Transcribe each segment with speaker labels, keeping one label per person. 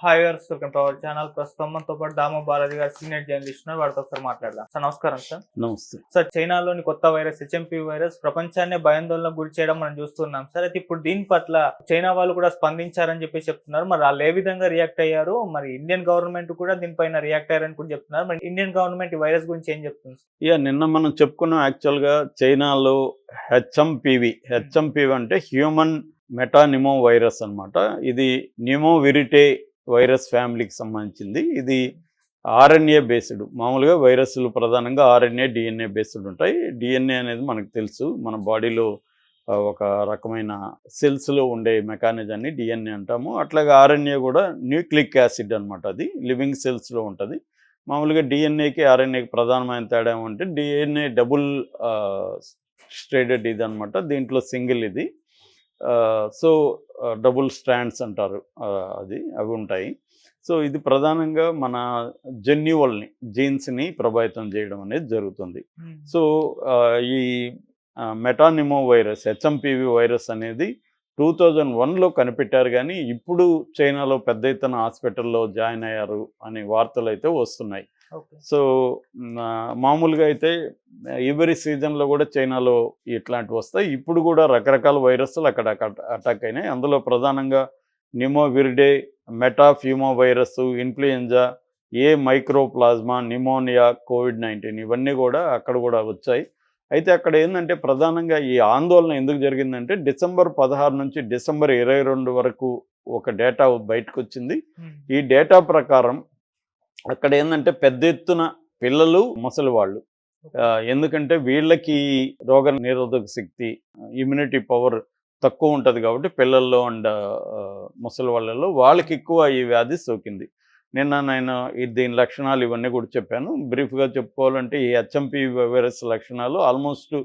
Speaker 1: Hi viewers, welcome to our channel. ప్రస్తుతం మనతో పాటు దాము బాలాజీ గారు సీనియర్ జర్నలిస్ట్ ఉన్నారు. వాడితో ఒకసారి మాట్లాడదాం. సార్ నమస్కారం. సార్
Speaker 2: నమస్తే.
Speaker 1: సార్ చైనాలోని కొత్త వైరస్ హెచ్ఎంపీ వైరస్ ప్రపంచాన్ని భయాందోళనకు గురి చేయడం మనం చూస్తున్నాం. సార్ అయితే ఇప్పుడు దీని పట్ల చైనా వాళ్ళు కూడా స్పందించారని చెప్పి చెప్తున్నారు. మరి వాళ్ళు ఏ విధంగా రియాక్ట్ అయ్యారు? మరి ఇండియన్ గవర్నమెంట్ కూడా దీనిపైన రియాక్ట్ అయ్యారని కూడా చెప్తున్నారు. మరి ఇండియన్ గవర్నమెంట్ ఈ వైరస్ గురించి ఏం చెప్తుంది?
Speaker 2: నిన్న మనం చెప్పుకున్నాం. యాక్చువల్గా చైనాలో హెచ్ఎంపివి అంటే హ్యూమన్ మెటానిమో వైరస్ అనమాట. ఇది నిమోవిరిటే వైరస్ ఫ్యామిలీకి సంబంధించింది. ఇది ఆర్ఎన్ఏ బేస్డ్. మామూలుగా వైరస్లు ప్రధానంగా ఆర్ఎన్ఏ, డిఎన్ఏ బేస్డ్ ఉంటాయి. డిఎన్ఏ అనేది మనకు తెలుసు, మన బాడీలో ఒక రకమైన సెల్స్లో ఉండే మెకానిజాన్ని డిఎన్ఏ అంటాము. అట్లాగే ఆర్ఎన్ఏ కూడా న్యూక్లిక్ యాసిడ్ అనమాట. అది లివింగ్ సెల్స్లో ఉంటుంది. మామూలుగా డిఎన్ఏకి ఆర్ఎన్ఏకి ప్రధానమైన తేడా ఏమంటే డిఎన్ఏ డబుల్ స్ట్రేడెడ్ ఇది అనమాట. దీంట్లో సింగిల్ ఇది. సో డబుల్ స్ట్రాండ్స్ అంటారు, అవి ఉంటాయి. సో ఇది ప్రధానంగా మన జన్యువల్ని, జీన్స్ని ప్రభావితం చేయడం అనేది జరుగుతుంది. సో ఈ మెటానిమో వైరస్, హెచ్ఎంపివి వైరస్ అనేది 2001లో కనిపెట్టారు. కానీ ఇప్పుడు చైనాలో పెద్ద ఎత్తున హాస్పిటల్లో జాయిన్ అయ్యారు అనే వార్తలు అయితే వస్తున్నాయి. సో మామూలుగా అయితే ఎవరి సీజన్లో కూడా చైనాలో ఇట్లాంటివి వస్తాయి. ఇప్పుడు కూడా రకరకాల వైరస్లు అక్కడ అటాక్ అయినాయి. అందులో ప్రధానంగా నిమోవిరిడే, మెటాఫ్యూమో వైరస్, ఇన్ఫ్లుయెంజా, మైక్రోప్లాజ్మా, నిమోనియా, కోవిడ్-19 ఇవన్నీ కూడా అక్కడ కూడా వచ్చాయి. అయితే అక్కడ ఏంటంటే ప్రధానంగా ఈ ఆందోళన ఎందుకు జరిగిందంటే డిసెంబర్ 16 నుంచి డిసెంబర్ 22 వరకు ఒక డేటా బయటకు వచ్చింది. ఈ డేటా ప్రకారం అక్కడ ఏంటంటే పెద్ద ఎత్తున పిల్లలు, ముసలి వాళ్ళు, ఎందుకంటే వీళ్ళకి రోగ నిరోధక శక్తి, ఇమ్యూనిటీ పవర్ తక్కువ ఉంటుంది కాబట్టి పిల్లల్లో అండ్ ముసలి వాళ్ళలో వాళ్ళకి ఎక్కువ ఈ వ్యాధి సోకింది. నిన్న నేను దీని లక్షణాలు ఇవన్నీ కూడా చెప్పాను. బ్రీఫ్గా చెప్పుకోవాలంటే ఈ హెచ్ఎంపి వైరస్ లక్షణాలు ఆల్మోస్ట్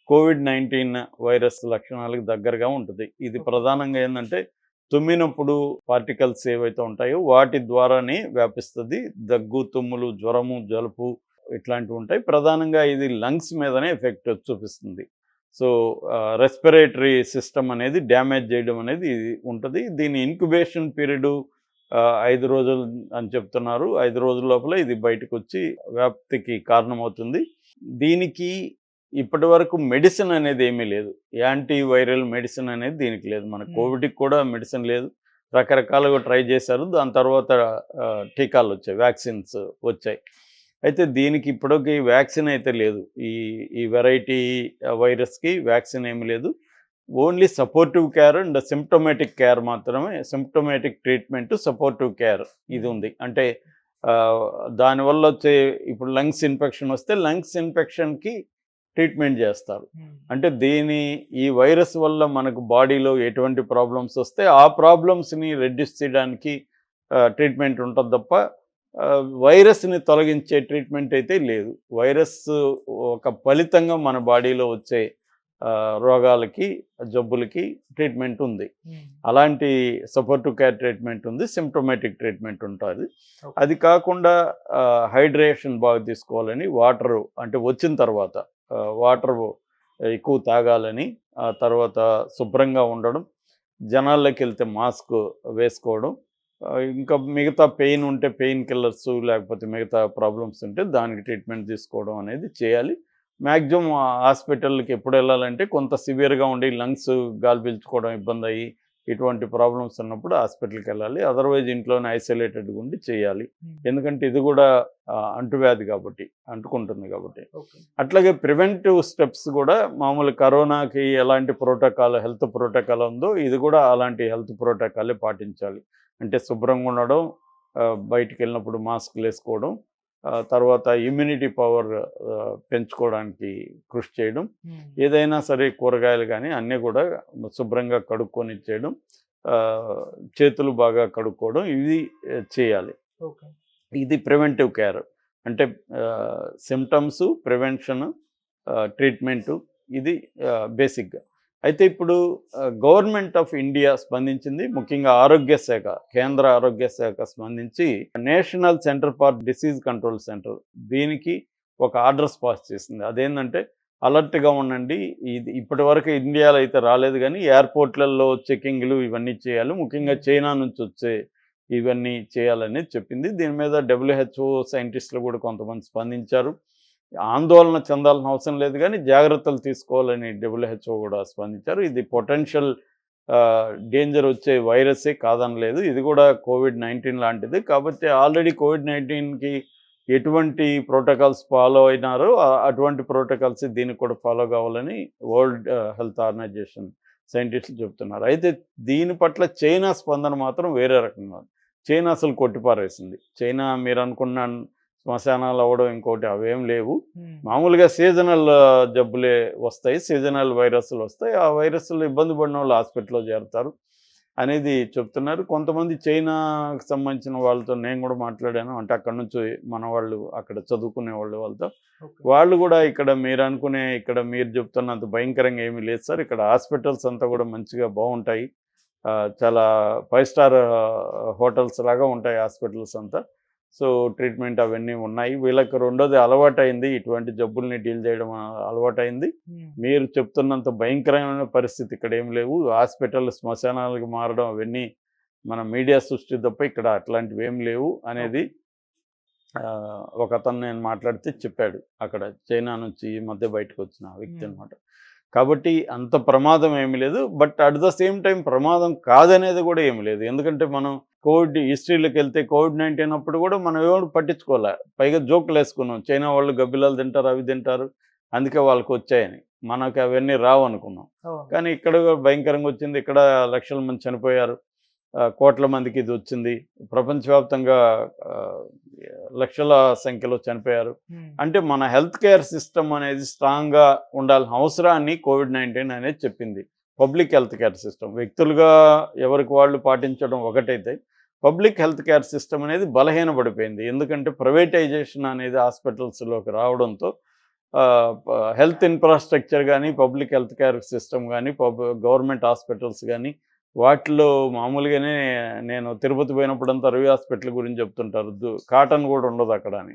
Speaker 2: కోవిడ్-19 వైరస్ లక్షణాలకు దగ్గరగా ఉంటుంది. ఇది ప్రధానంగా ఏంటంటే తుమ్మినప్పుడు పార్టికల్స్ ఏవైతే ఉంటాయో వాటి ద్వారానే వ్యాపిస్తుంది. దగ్గు, తుమ్ములు, జ్వరము, జలుబు ఇట్లాంటివి ఉంటాయి. ప్రధానంగా ఇది లంగ్స్ మీదనే ఎఫెక్ట్ చూపిస్తుంది. సో రెస్పిరేటరీ సిస్టమ్ అనేది డ్యామేజ్ చేయడం అనేది ఉంటుంది. దీని ఇంక్యుబేషన్ పీరియడ్ 5 రోజులు అని చెప్తున్నారు. 5 రోజుల లోపల ఇది బయటకు వచ్చి వ్యాప్తికి కారణమవుతుంది. దీనికి ఇప్పటి వరకు మెడిసిన్ అనేది ఏమీ లేదు. యాంటీ వైరల్ మెడిసిన్ అనేది దీనికి లేదు. మన కోవిడ్కి కూడా మెడిసిన్ లేదు. రకరకాలుగా ట్రై చేశారు. దాని తర్వాత టీకాలు వచ్చాయి, వ్యాక్సిన్స్ వచ్చాయి. అయితే దీనికి ఇప్పటికి వ్యాక్సిన్ అయితే లేదు. ఈ వెరైటీ వైరస్కి వ్యాక్సిన్ ఏమీ లేదు. Only supportive care and symptomatic care మాత్రమే. సిమ్టోమేటిక్ ట్రీట్మెంట్, సపోర్టివ్ కేర్ ఇది ఉంది. అంటే దానివల్ల వచ్చే ఇప్పుడు లంగ్స్ ఇన్ఫెక్షన్ వస్తే లంగ్స్ ఇన్ఫెక్షన్కి ట్రీట్మెంట్ చేస్తారు. అంటే ఈ వైరస్ వల్ల మనకు బాడీలో ఎటువంటి ప్రాబ్లమ్స్ వస్తే ఆ ప్రాబ్లమ్స్ని రెడ్యూస్ చేయడానికి ట్రీట్మెంట్ ఉంటుంది తప్ప వైరస్ని తొలగించే ట్రీట్మెంట్ అయితే లేదు. వైరస్ ఒక ఫలితంగా మన బాడీలో వచ్చే రోగాలకి, జబ్బులకి ట్రీట్మెంట్ ఉంది. అలాంటి సపోర్టివ్ కేర్ ట్రీట్మెంట్ ఉంది, సిమ్టోమేటిక్ ట్రీట్మెంట్ ఉంటుంది. అది కాకుండా హైడ్రేషన్ బాగా తీసుకోవాలని, వాటర్ అంటే వచ్చిన తర్వాత వాటర్ ఎక్కువ తాగాలని, ఆ తర్వాత శుభ్రంగా ఉండడం, జనాల్లోకి వెళ్తే మాస్క్ వేసుకోవడం, ఇంకా మిగతా పెయిన్ ఉంటే పెయిన్ కిల్లర్స్, లేకపోతే మిగతా ప్రాబ్లమ్స్ ఉంటే దానికి ట్రీట్మెంట్ తీసుకోవడం అనేది చేయాలి. మ్యాక్సిమం హాస్పిటల్కి ఎప్పుడు వెళ్ళాలంటే కొంత సివియర్గా ఉండి లంగ్స్ గాలి పీల్చుకోవడం ఇబ్బంది అయ్యి ఇటువంటి ప్రాబ్లమ్స్ ఉన్నప్పుడు హాస్పిటల్కి వెళ్ళాలి. అదర్వైజ్ ఇంట్లోనే ఐసోలేటెడ్గా ఉండి చేయాలి. ఎందుకంటే ఇది కూడా అంటువ్యాధి కాబట్టి, అంటుకుంటుంది కాబట్టి. అట్లాగే ప్రివెంటివ్ స్టెప్స్ కూడా మామూలు కరోనాకి ఎలాంటి ప్రోటోకాల్, హెల్త్ ప్రోటోకాల్ ఉందో ఇది కూడా అలాంటి హెల్త్ ప్రోటోకాలే పాటించాలి. అంటే శుభ్రంగా ఉండడం, బయటికి వెళ్ళినప్పుడు మాస్క్లు వేసుకోవడం, తర్వాత ఇమ్యూనిటీ పవర్ పెంచుకోవడానికి కృషి చేయడం, ఏదైనా సరే కూరగాయలు కానీ అన్నీ కూడా శుభ్రంగా కడుక్కొని ఇచ్చేయడం, చేతులు బాగా కడుక్కోవడం, ఇది చేయాలి. ఇది ప్రివెంటివ్ కేర్. అంటే సిమ్టమ్స్, ప్రివెన్షన్, ట్రీట్మెంటు, ఇది బేసిక్గా. అయితే ఇప్పుడు గవర్నమెంట్ ఆఫ్ ఇండియా స్పందించింది. ముఖ్యంగా ఆరోగ్య శాఖ, కేంద్ర ఆరోగ్య శాఖ స్పందించి national centre for disease control centre దీనికి ఒక ఆర్డర్స్ పాస్ చేసింది. అదేంటంటే అలర్ట్గా ఉండండి. ఇది ఇప్పటి వరకు ఇండియాలో అయితే రాలేదు, కానీ ఎయిర్పోర్ట్లలో చెకింగ్లు ఇవన్నీ చేయాలి. ముఖ్యంగా చైనా నుంచి వచ్చే ఇవన్నీ చేయాలని చెప్పింది. దీని మీద WHO సైంటిస్టులు కూడా కొంతమంది స్పందించారు. ఆందోళన చెందాల్సిన అవసరం లేదు కానీ జాగ్రత్తలు తీసుకోవాలని WHO కూడా స్పందించారు. ఇది పొటెన్షియల్ డేంజర్ వచ్చే వైరసే కాదనలేదు. ఇది కూడా COVID-19 లాంటిది. కాబట్టి ఆల్రెడీ COVID-19కి ఎటువంటి ప్రోటోకాల్స్ ఫాలో అయినారో అటువంటి ప్రోటోకాల్స్ దీనికి కూడా ఫాలో కావాలని వరల్డ్ హెల్త్ ఆర్గనైజేషన్ సైంటిస్టులు చెప్తున్నారు. అయితే దీని పట్ల చైనా స్పందన మాత్రం వేరే రకంగా ఉంది. చైనా అసలు కొట్టిపారేసింది. చైనా మీరు అనుకున్న శ్మశానాలు అవ్వడం ఇంకోటి అవేం లేవు. మామూలుగా సీజనల్ జబ్బులే వస్తాయి, సీజనల్ వైరస్లు వస్తాయి. ఆ వైరస్లు ఇబ్బంది పడిన వాళ్ళు హాస్పిటల్లో చేరుతారు అనేది చెప్తున్నారు. కొంతమంది చైనాకు సంబంధించిన వాళ్ళతో నేను కూడా మాట్లాడాను. అంటే అక్కడ నుంచి మన వాళ్ళు అక్కడ చదువుకునే వాళ్ళతో వాళ్ళు కూడా ఇక్కడ మీరు చెప్తున్నంత భయంకరంగా ఏమీ లేదు సార్, ఇక్కడ హాస్పిటల్స్ అంతా కూడా మంచిగా బాగుంటాయి, చాలా 5 స్టార్ హోటల్స్ లాగా ఉంటాయి హాస్పిటల్స్ అంతా. సో ట్రీట్మెంట్ అవన్నీ ఉన్నాయి. వీళ్ళకి రెండోది అలవాటైంది, ఇటువంటి జబ్బుల్ని డీల్ చేయడం అలవాటైంది. మీరు చెప్తున్నంత భయంకరమైన పరిస్థితి ఇక్కడ ఏం లేవు. హాస్పిటల్ శ్మశానాలకు మారడం అవన్నీ మన మీడియా సృష్టి తప్ప ఇక్కడ అట్లాంటివి ఏం లేవు అనేది ఒక అతను నేను మాట్లాడితే చెప్పాడు. అక్కడ చైనా నుంచి ఈ మధ్య బయటకు వచ్చిన వ్యక్తి అనమాట. కాబట్టి అంత ప్రమాదం ఏమీ లేదు. But at the same time ప్రమాదం కాదనేది కూడా ఏమి లేదు. ఎందుకంటే మనం కోవిడ్ హిస్టరీలోకి వెళ్తే COVID-19 అప్పుడు కూడా మనం ఎవరు పట్టించుకోలే. పైగా జోకులు వేసుకున్నాం, చైనా వాళ్ళు గబ్బిలాలు తింటారు, అవి తింటారు, అందుకే వాళ్ళకి వచ్చాయని. మనకు అవన్నీ రావు అనుకున్నాం. కానీ ఇక్కడ భయంకరంగా వచ్చింది. ఇక్కడ లక్షల మంది చనిపోయారు, కోట్ల మందికి ఇది వచ్చింది. ప్రపంచవ్యాప్తంగా లక్షల సంఖ్యలో చనిపోయారు. అంటే మన హెల్త్ కేర్ సిస్టమ్ అనేది స్ట్రాంగ్గా ఉండాల్సిన అవసరాన్ని COVID-19 అనేది చెప్పింది. పబ్లిక్ హెల్త్ కేర్ సిస్టమ్ వ్యక్తులుగా ఎవరికి వాళ్ళు పాటించడం ఒకటైతే, పబ్లిక్ హెల్త్ కేర్ సిస్టమ్ అనేది బలహీనపడిపోయింది. ఎందుకంటే ప్రైవేటైజేషన్ అనేది హాస్పిటల్స్లోకి రావడంతో హెల్త్ ఇన్ఫ్రాస్ట్రక్చర్ కానీ, పబ్లిక్ హెల్త్ కేర్ సిస్టమ్ కానీ, గవర్నమెంట్ హాస్పిటల్స్ కానీ వాటిలో మామూలుగానే నేను తిరుపతి పోయినప్పుడంతా రవి హాస్పిటల్ గురించి చెప్తుంటారు. కాటన్ కూడా ఉండదు అక్కడ అని,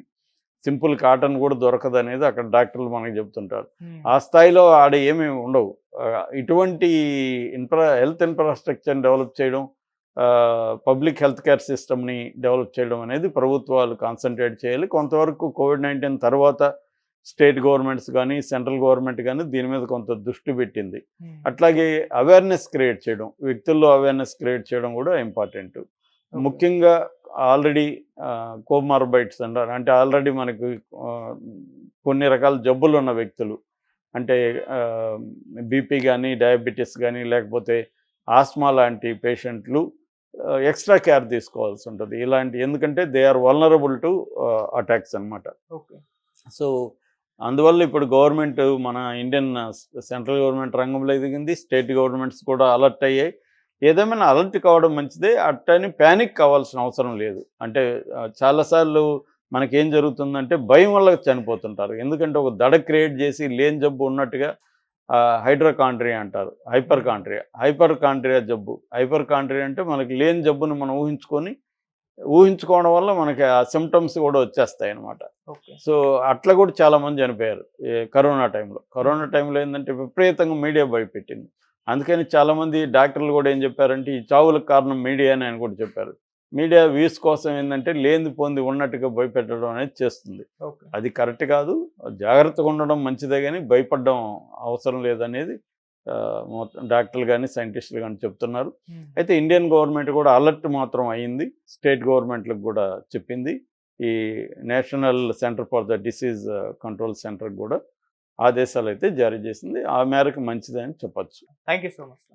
Speaker 2: సింపుల్ కాటన్ కూడా దొరకదు అనేది అక్కడ డాక్టర్లు మనకి చెప్తుంటారు. ఆ స్థాయిలో ఆడ ఏమీ ఉండవు. ఇటువంటి హెల్త్ ఇన్ఫ్రాస్ట్రక్చర్ని డెవలప్ చేయడం, పబ్లిక్ హెల్త్ కేర్ సిస్టమ్ని డెవలప్ చేయడం అనేది ప్రభుత్వాలు కాన్సన్ట్రేట్ చేయాలి. కొంతవరకు COVID-19 తర్వాత స్టేట్ గవర్నమెంట్స్ కానీ, సెంట్రల్ గవర్నమెంట్ కానీ దీని మీద కొంత దృష్టి పెట్టింది. అట్లాగే అవేర్నెస్ క్రియేట్ చేయడం, వ్యక్తుల్లో అవేర్నెస్ క్రియేట్ చేయడం కూడా ఇంపార్టెంట్. ముఖ్యంగా ఆల్రెడీ కోమార్బైడ్స్ అంటారు, అంటే ఆల్రెడీ మనకు కొన్ని రకాల జబ్బులు ఉన్న వ్యక్తులు, అంటే బీపీ కానీ, డయాబెటీస్ కానీ, లేకపోతే ఆస్మా లాంటి పేషెంట్లు ఎక్స్ట్రా కేర్ తీసుకోవాల్సి ఉంటుంది ఇలాంటి. ఎందుకంటే they are vulnerable to attacks అనమాట. సో అందువల్ల ఇప్పుడు గవర్నమెంట్, మన ఇండియన్ సెంట్రల్ గవర్నమెంట్ రంగంలో ఎదిగింది, స్టేట్ గవర్నమెంట్స్ కూడా అలర్ట్ అయ్యాయి. ఏదేమైనా అలర్ట్ కావడం మంచిదే, అట్టని ప్యానిక్ కావాల్సిన అవసరం లేదు. అంటే చాలాసార్లు మనకేం జరుగుతుందంటే భయం వల్ల చనిపోతుంటారు. ఎందుకంటే ఒక దడ క్రియేట్ చేసి లేని జబ్బు ఉన్నట్టుగా హైడ్రోకాండ్రియా అంటారు, హైపర్ కాండ్రియా జబ్బు. హైపర్ కాండ్రియా అంటే మనకి లేని జబ్బును మనం ఊహించుకోవడం వల్ల మనకి ఆ సిమ్టమ్స్ కూడా వచ్చేస్తాయి అన్నమాట. సో అట్లా కూడా చాలామంది చనిపోయారు కరోనా టైంలో ఏంటంటే విపరీతంగా మీడియా భయపెట్టింది. అందుకని చాలామంది డాక్టర్లు కూడా ఏం చెప్పారంటే ఈ చావులకు కారణం మీడియా అని ఆయన కూడా చెప్పారు. మీడియా వ్యూస్ కోసం ఏంటంటే లేని పొంది ఉన్నట్టుగా భయపెట్టడం అనేది చేస్తుంది. అది కరెక్ట్ కాదు. జాగ్రత్తగా ఉండడం మంచిదే కానీ భయపడడం అవసరం లేదనేది డాక్టర్లు కానీ, సైంటిస్టులు కానీ చెప్తున్నారు. అయితే ఇండియన్ గవర్నమెంట్ కూడా అలర్ట్ మాత్రం అయ్యింది, స్టేట్ గవర్నమెంట్లకు కూడా చెప్పింది. ఈ national centre for the disease control centre కూడా ఆదేశాలు అయితే జారీ చేసింది. ఆ మేరకు మంచిదని చెప్పచ్చు.
Speaker 1: Thank you so much.